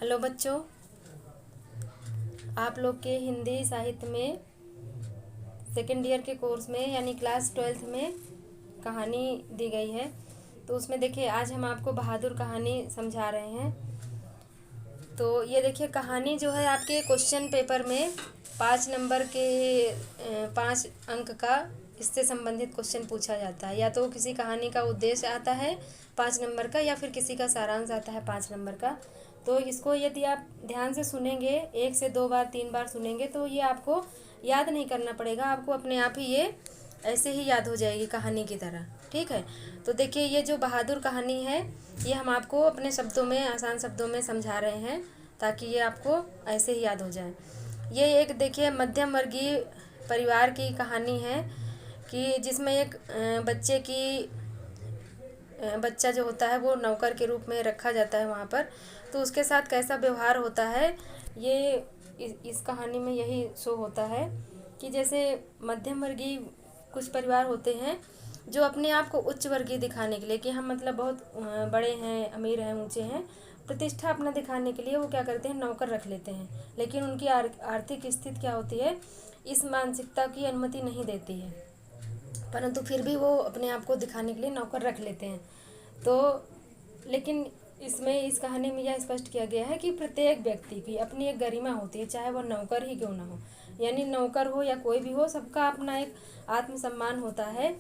Hello बच्चों, आप लोग के हिंदी साहित्य में सेकेंड ईयर के कोर्स में यानी क्लास 12th में कहानी दी गई है। तो उसमें देखिए आज हम आपको बहादुर कहानी समझा रहे हैं। तो ये देखिए कहानी जो है आपके क्वेश्चन पेपर में 5 नंबर के 5 अंक का इससे संबंधित क्वेश्चन पूछा जाता है। या तो किसी कहानी का उद्देश्य आता है 5 नंबर का, या फिर किसी का सारांश आता है 5 नंबर का। तो इसको यदि आप ध्यान से सुनेंगे, 1 से 2 बार 3 बार सुनेंगे, तो ये आपको याद नहीं करना पड़ेगा, आपको अपने आप ही ये ऐसे ही याद हो जाएगी कहानी की तरह। ठीक है, तो देखिए ये जो बहादुर कहानी है ये हम आपको अपने शब्दों में, आसान शब्दों में समझा रहे हैं ताकि ये आपको ऐसे ही याद हो जाए। ये एक देखिए मध्यम वर्गीय परिवार की कहानी है कि जिसमें एक बच्चा जो होता है वो नौकर के रूप में रखा जाता है वहाँ पर। तो उसके साथ कैसा व्यवहार होता है ये इस कहानी में यही शो होता है कि जैसे मध्यम वर्गीय कुछ परिवार होते हैं जो अपने आप को उच्च वर्गीय दिखाने के लिए कि हम मतलब बहुत बड़े हैं, अमीर हैं, ऊंचे हैं, प्रतिष्ठा अपना दिखाने के लिए वो क्या करते हैं, नौकर रख लेते हैं। लेकिन उनकी आर्थिक स्थिति क्या होती है, इस मानसिकता की अनुमति नहीं देती है, परंतु फिर भी वो अपने आप को दिखाने के लिए नौकर रख लेते हैं। तो लेकिन इसमें इस कहानी में यह स्पष्ट किया गया है कि प्रत्येक व्यक्ति की अपनी एक गरिमा होती है, चाहे वह नौकर ही क्यों ना हो, यानी नौकर हो या कोई भी हो, सबका अपना एक आत्मसम्मान होता है।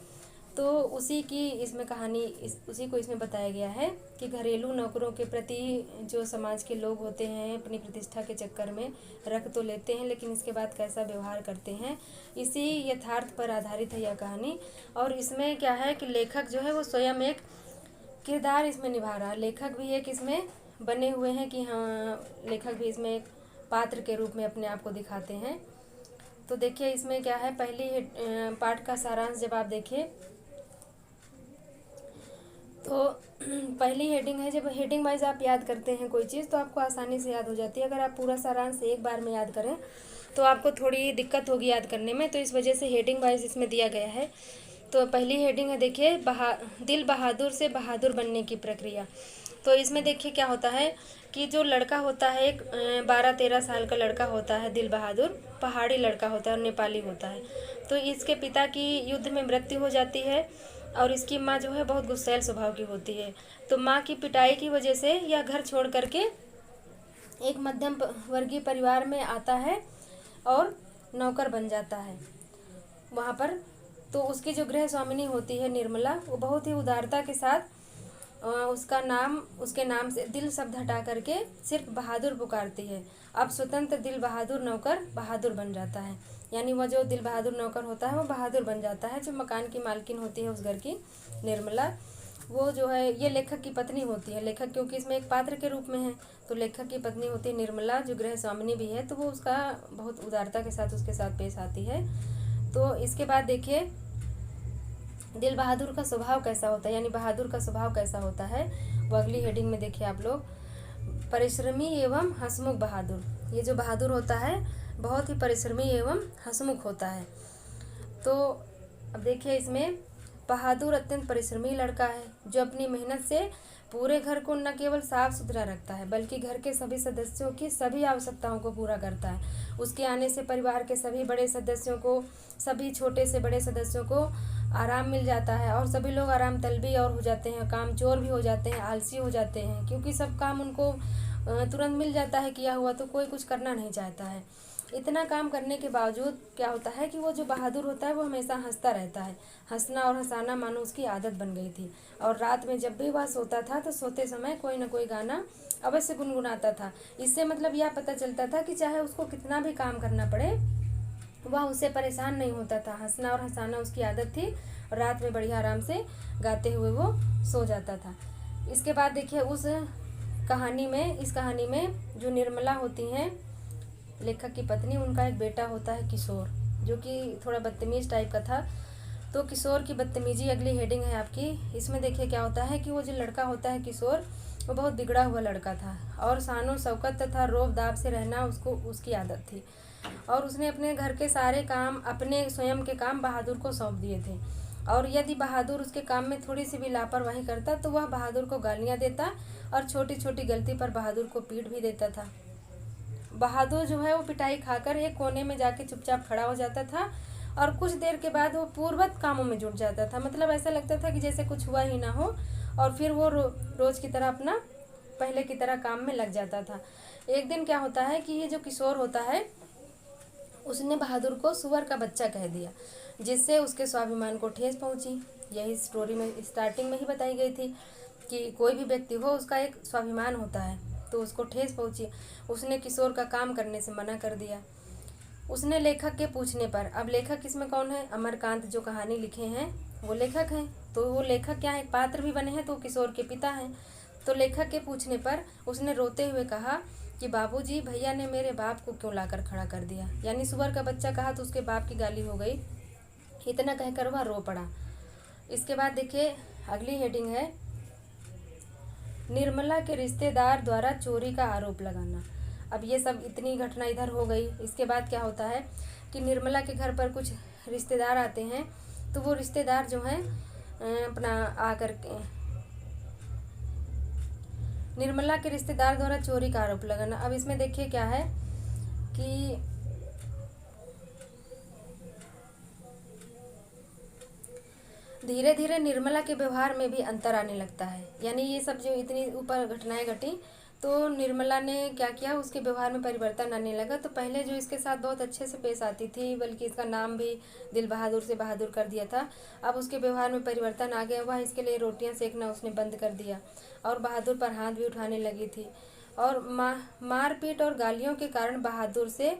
तो उसी की इसमें कहानी उसी को इसमें बताया गया है कि घरेलू नौकरों के प्रति जो समाज के लोग होते हैं अपनी प्रतिष्ठा के चक्कर में रख तो लेते हैं, लेकिन इसके बाद कैसा व्यवहार करते हैं, इसी यथार्थ पर आधारित है यह कहानी। और इसमें क्या है कि लेखक जो है वो स्वयं एक किरदार इसमें निभा रहा है। लेखक भी एक इसमें बने हुए हैं कि हाँ, लेखक भी इसमें एक पात्र के रूप में अपने आप को दिखाते हैं। तो देखिए इसमें क्या है, पहली पाठ का सारांश जब आप देखें तो पहली हेडिंग है, जब हेडिंग वाइज आप याद करते हैं कोई चीज़ तो आपको आसानी से याद हो जाती है। अगर आप पूरा सारांश एक बार में याद करें तो आपको थोड़ी दिक्कत होगी याद करने में, तो इस वजह से हेडिंग वाइज इसमें दिया गया है। तो पहली हेडिंग है देखिए दिल बहादुर से बहादुर बनने की प्रक्रिया। तो इसमें देखिए क्या होता है कि जो लड़का होता है, एक 12-13 साल का लड़का होता है, दिल बहादुर पहाड़ी लड़का होता है और नेपाली होता है। तो इसके पिता की युद्ध में मृत्यु हो जाती है और इसकी माँ जो है बहुत गुस्सैल स्वभाव की होती है। तो माँ की पिटाई की वजह से यह घर छोड़ करके एक मध्यम वर्गीय परिवार में आता है और नौकर बन जाता है वहाँ पर। तो उसकी जो गृह स्वामिनी होती है निर्मला, वो बहुत ही उदारता के साथ उसके नाम से दिल शब्द हटा करके सिर्फ बहादुर पुकारती है। अब स्वतंत्र दिल बहादुर नौकर बहादुर बन जाता है, यानी वह जो दिल बहादुर नौकर होता है वो बहादुर बन जाता है। जो मकान की मालकिन होती है उस घर की निर्मला, वो जो है ये लेखक की पत्नी होती है। लेखक क्योंकि इसमें एक पात्र के रूप में है, तो लेखक की पत्नी होती है निर्मला जो गृह स्वामिनी भी है। तो वो उसका बहुत उदारता के साथ उसके साथ पेश आती है। तो इसके बाद देखिए दिल बहादुर का स्वभाव कैसा होता है, यानी बहादुर का स्वभाव कैसा होता है, वो अगली हेडिंग में देखिए आप लोग। परिश्रमी एवं हंसमुख बहादुर। ये जो बहादुर होता है बहुत ही परिश्रमी एवं हंसमुख होता है। तो अब देखिए इसमें बहादुर अत्यंत परिश्रमी लड़का है जो अपनी मेहनत से पूरे घर को न केवल साफ सुथरा रखता है बल्कि घर के सभी सदस्यों की सभी आवश्यकताओं को पूरा करता है। उसके आने से परिवार के सभी बड़े सदस्यों को, सभी छोटे से बड़े सदस्यों को आराम मिल जाता है और सभी लोग आराम तलबी और हो जाते हैं, कामचोर भी हो जाते हैं, आलसी हो जाते हैं, क्योंकि सब काम उनको तुरंत मिल जाता है किया हुआ, तो कोई कुछ करना नहीं चाहता है। इतना काम करने के बावजूद क्या होता है कि वो जो बहादुर होता है वो हमेशा हंसता रहता है। हंसना और हंसाना मानो उसकी आदत बन गई थी। और रात में जब भी वह सोता था तो सोते समय कोई ना कोई गाना अवश्य गुनगुनाता था। इससे मतलब यह पता चलता था कि चाहे उसको कितना भी काम करना पड़े वह उससे परेशान नहीं होता था। हंसना और हंसाना उसकी आदत थी और रात में बढ़िया आराम से गाते हुए वो सो जाता था। इसके बाद देखिए इस कहानी में जो निर्मला होती हैं लेखक की पत्नी, उनका एक बेटा होता है किशोर, जो कि थोड़ा बदतमीज टाइप का था। तो किशोर की बदतमीजी अगली हेडिंग है आपकी। इसमें देखिए क्या होता है कि वो जो लड़का होता है किशोर, वो बहुत बिगड़ा हुआ लड़का था और शानो शौकत तथा रोब दाब से रहना उसकी आदत थी। और उसने अपने घर के सारे काम, अपने स्वयं के काम बहादुर को सौंप दिए थे। और यदि बहादुर उसके काम में थोड़ी सी भी लापरवाही करता तो वह बहादुर को गालियाँ देता और छोटी छोटी गलती पर बहादुर को पीट भी देता था। बहादुर जो है वो पिटाई खाकर एक कोने में जाके चुपचाप खड़ा हो जाता था और कुछ देर के बाद वो पूर्ववत कामों में जुट जाता था। मतलब ऐसा लगता था कि जैसे कुछ हुआ ही ना हो, और फिर वो रोज की तरह अपना पहले की तरह काम में लग जाता था। एक दिन क्या होता है कि ये जो किशोर होता है उसने बहादुर को सुअर का बच्चा कह दिया, जिससे उसके स्वाभिमान को ठेस पहुंची। यही स्टोरी में स्टार्टिंग में ही बताई गई थी कि कोई भी व्यक्ति हो उसका एक स्वाभिमान होता है, तो उसको ठेस पहुंची। उसने किशोर का काम करने से मना कर दिया। उसने लेखक के पूछने पर, अब लेखक इसमें कौन है? अमरकांत जो कहानी लिखे हैं वो लेखक हैं। तो वो लेखक क्या है, एक पात्र भी बने हैं, तो किशोर के पिता हैं। तो लेखक के पूछने पर उसने रोते हुए कहा कि बाबूजी, भैया ने मेरे बाप को क्यों लाकर खड़ा कर दिया। यानी सुअर का बच्चा कहा तो उसके बाप की गाली हो गई। इतना कहकर वह रो पड़ा। इसके बाद देखिए अगली हेडिंग है, निर्मला के रिश्तेदार द्वारा चोरी का आरोप लगाना। अब ये सब इतनी घटना इधर हो गई। इसके बाद क्या होता है कि निर्मला के घर पर कुछ रिश्तेदार आते हैं। तो वो रिश्तेदार जो हैं अपना आकर के निर्मला के रिश्तेदार द्वारा चोरी का आरोप लगाना। अब इसमें देखिए क्या है कि धीरे धीरे निर्मला के व्यवहार में भी अंतर आने लगता है। यानी ये सब जो इतनी ऊपर घटनाएं घटी तो निर्मला ने क्या किया, उसके व्यवहार में परिवर्तन आने लगा। तो पहले जो इसके साथ बहुत अच्छे से पेश आती थी, बल्कि इसका नाम भी दिल बहादुर से बहादुर कर दिया था, अब उसके व्यवहार में परिवर्तन आ गया। वह इसके लिए रोटियां सेकना उसने बंद कर दिया और बहादुर पर हाथ भी उठाने लगी थी। और मारपीट और गालियों के कारण बहादुर से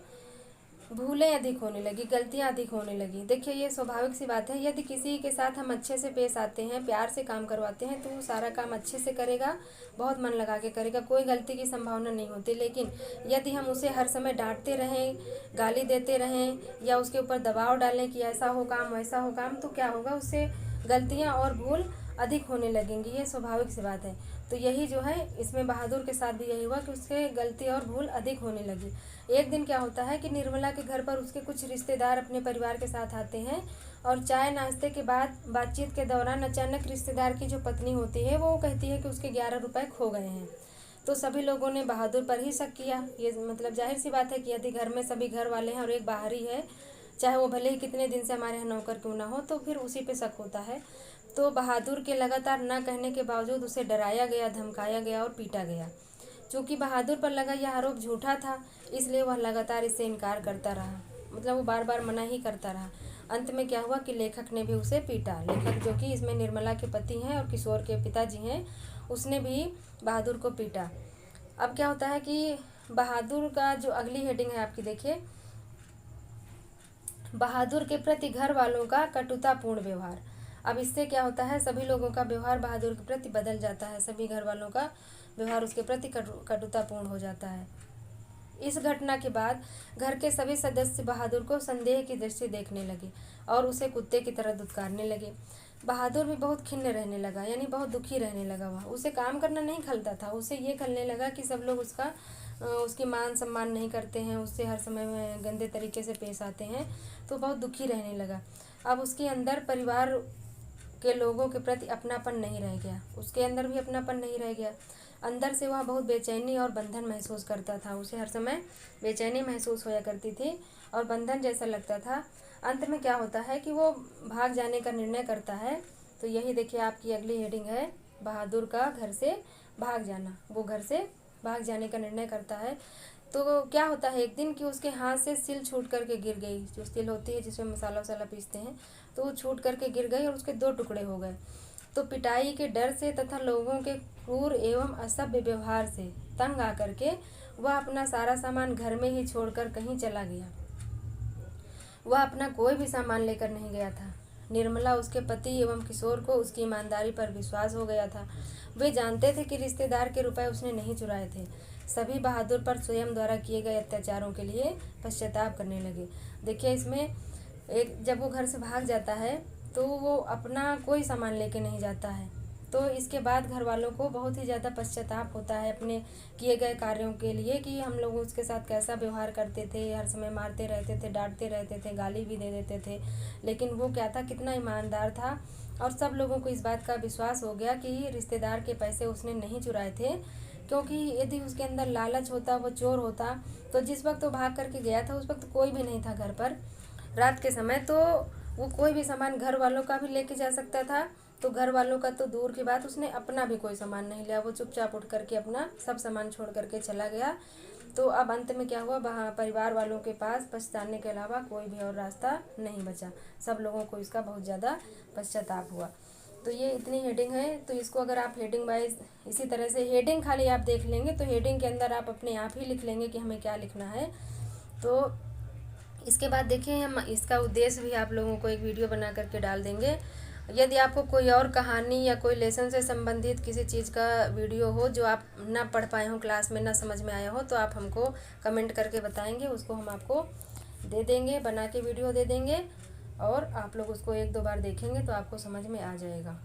भूलें अधिक होने लगी, गलतियां अधिक होने लगी। देखिए ये स्वाभाविक सी बात है, यदि किसी के साथ हम अच्छे से पेश आते हैं, प्यार से काम करवाते हैं, तो वो सारा काम अच्छे से करेगा, बहुत मन लगा के करेगा, कोई गलती की संभावना नहीं होती। लेकिन यदि हम उसे हर समय डांटते रहें, गाली देते रहें या उसके ऊपर दबाव डालें कि ऐसा हो काम वैसा हो काम, तो क्या होगा, उससे गलतियाँ और भूल अधिक होने लगेंगी। ये स्वाभाविक सी बात है। तो यही जो है इसमें बहादुर के साथ भी यही हुआ कि उसके गलती और भूल अधिक होने लगी। एक दिन क्या होता है कि निर्मला के घर पर उसके कुछ रिश्तेदार अपने परिवार के साथ आते हैं और चाय नाश्ते के बाद बातचीत के दौरान अचानक रिश्तेदार की जो पत्नी होती है वो कहती है कि उसके 11 रुपए खो गए हैं। तो सभी लोगों ने बहादुर पर ही शक किया। ये मतलब जाहिर सी बात है कि यदि घर में सभी घर वाले हैं और एक बाहरी है, चाहे वो भले ही कितने दिन से हमारे यहाँ नौकर क्यों ना हो, तो फिर उसी पे शक होता है। तो बहादुर के लगातार ना कहने के बावजूद उसे डराया गया, धमकाया गया और पीटा गया। चूँकि बहादुर पर लगा यह आरोप झूठा था, इसलिए वह लगातार इससे इनकार करता रहा। मतलब वो बार बार मना ही करता रहा। अंत में क्या हुआ कि लेखक ने भी उसे पीटा। लेखक जो कि इसमें निर्मला के पति हैं और किशोर के पिताजी हैं, उसने भी बहादुर को पीटा। अब क्या होता है कि बहादुर का जो अगली हेडिंग है आपकी देखिए, बहादुर के प्रति घर वालों का कटुतापूर्ण व्यवहार। अब इससे क्या होता है, सभी लोगों का व्यवहार बहादुर के प्रति बदल जाता है। सभी घर वालों का व्यवहार उसके प्रति कटुतापूर्ण हो जाता है। इस घटना के बाद घर के सभी सदस्य बहादुर को संदेह की दृष्टि देखने लगे और उसे कुत्ते की तरह दुत्कारने लगे। बहादुर भी बहुत खिन्न रहने लगा, यानी बहुत दुखी रहने लगा। वह उसे काम करना नहीं खलता था, उसे ये खलने लगा कि सब लोग उसकी मान सम्मान नहीं करते हैं, उससे हर समय में गंदे तरीके से पेश आते हैं। तो बहुत दुखी रहने लगा। अब उसके अंदर परिवार के लोगों के प्रति अपनापन नहीं रह गया, उसके अंदर भी अपनापन नहीं रह गया। अंदर से वह बहुत बेचैनी और बंधन महसूस करता था। उसे हर समय बेचैनी महसूस होया करती थी और बंधन जैसा लगता था। अंत में क्या होता है कि वो भाग जाने का निर्णय करता है। तो यही देखिए आपकी अगली हेडिंग है, बहादुर का घर से भाग जाना। वो घर से भाग जाने का निर्णय करता है। तो क्या होता है एक दिन कि उसके हाथ से सिल छूट करके गिर गई। जो सिल होती है जिसमें मसाला वसाला पीसते हैं, तो वो छूट करके गिर गई और उसके 2 टुकड़े हो गए। तो पिटाई के डर से तथा लोगों के क्रूर एवं असभ्य व्यवहार से तंग आकर के वह अपना सारा सामान घर में ही छोड़कर कहीं चला गया। वह अपना कोई भी सामान लेकर नहीं गया था। निर्मला, उसके पति एवं किशोर को उसकी ईमानदारी पर विश्वास हो गया था। वे जानते थे कि रिश्तेदार के रुपए उसने नहीं चुराए थे। सभी बहादुर पर स्वयं द्वारा किए गए अत्याचारों के लिए पश्चाताप करने लगे। देखिए इसमें जब वो घर से भाग जाता है तो वो अपना कोई सामान लेके नहीं जाता है। तो इसके बाद घर वालों को बहुत ही ज़्यादा पश्चाताप होता है अपने किए गए कार्यों के लिए कि हम लोग उसके साथ कैसा व्यवहार करते थे, हर समय मारते रहते थे, डांटते रहते थे, गाली भी दे देते थे। लेकिन वो क्या था, कितना ईमानदार था और सब लोगों को इस बात का विश्वास हो गया कि रिश्तेदार के पैसे उसने नहीं चुराए थे, क्योंकि यदि उसके अंदर लालच होता, वो चोर होता, तो जिस वक्त वो भाग करके गया था उस वक्त कोई भी नहीं था घर पर रात के समय, तो वो कोई भी सामान घर वालों का भी लेके जा सकता था। तो घर वालों का तो दूर की बात, उसने अपना भी कोई सामान नहीं लिया, वो चुपचाप उठ करके अपना सब सामान छोड़ करके चला गया। तो अब अंत में क्या हुआ, परिवार वालों के पास पछताने के अलावा कोई भी और रास्ता नहीं बचा। सब लोगों को इसका बहुत ज़्यादा पश्चाताप हुआ। तो ये इतनी हेडिंग है, तो इसको अगर आप हेडिंग वाइज इसी तरह से हेडिंग खाली आप देख लेंगे तो हेडिंग के अंदर आप अपने आप ही लिख लेंगे कि हमें क्या लिखना है। तो इसके बाद देखिए हम इसका उद्देश्य भी आप लोगों को एक वीडियो बना करके डाल देंगे। यदि आपको कोई और कहानी या कोई लेसन से संबंधित किसी चीज़ का वीडियो हो जो आप ना पढ़ पाए हो क्लास में, ना समझ में आया हो, तो आप हमको कमेंट करके बताएंगे, उसको हम आपको दे देंगे, बना के वीडियो दे देंगे और आप लोग उसको 1-2 बार देखेंगे तो आपको समझ में आ जाएगा।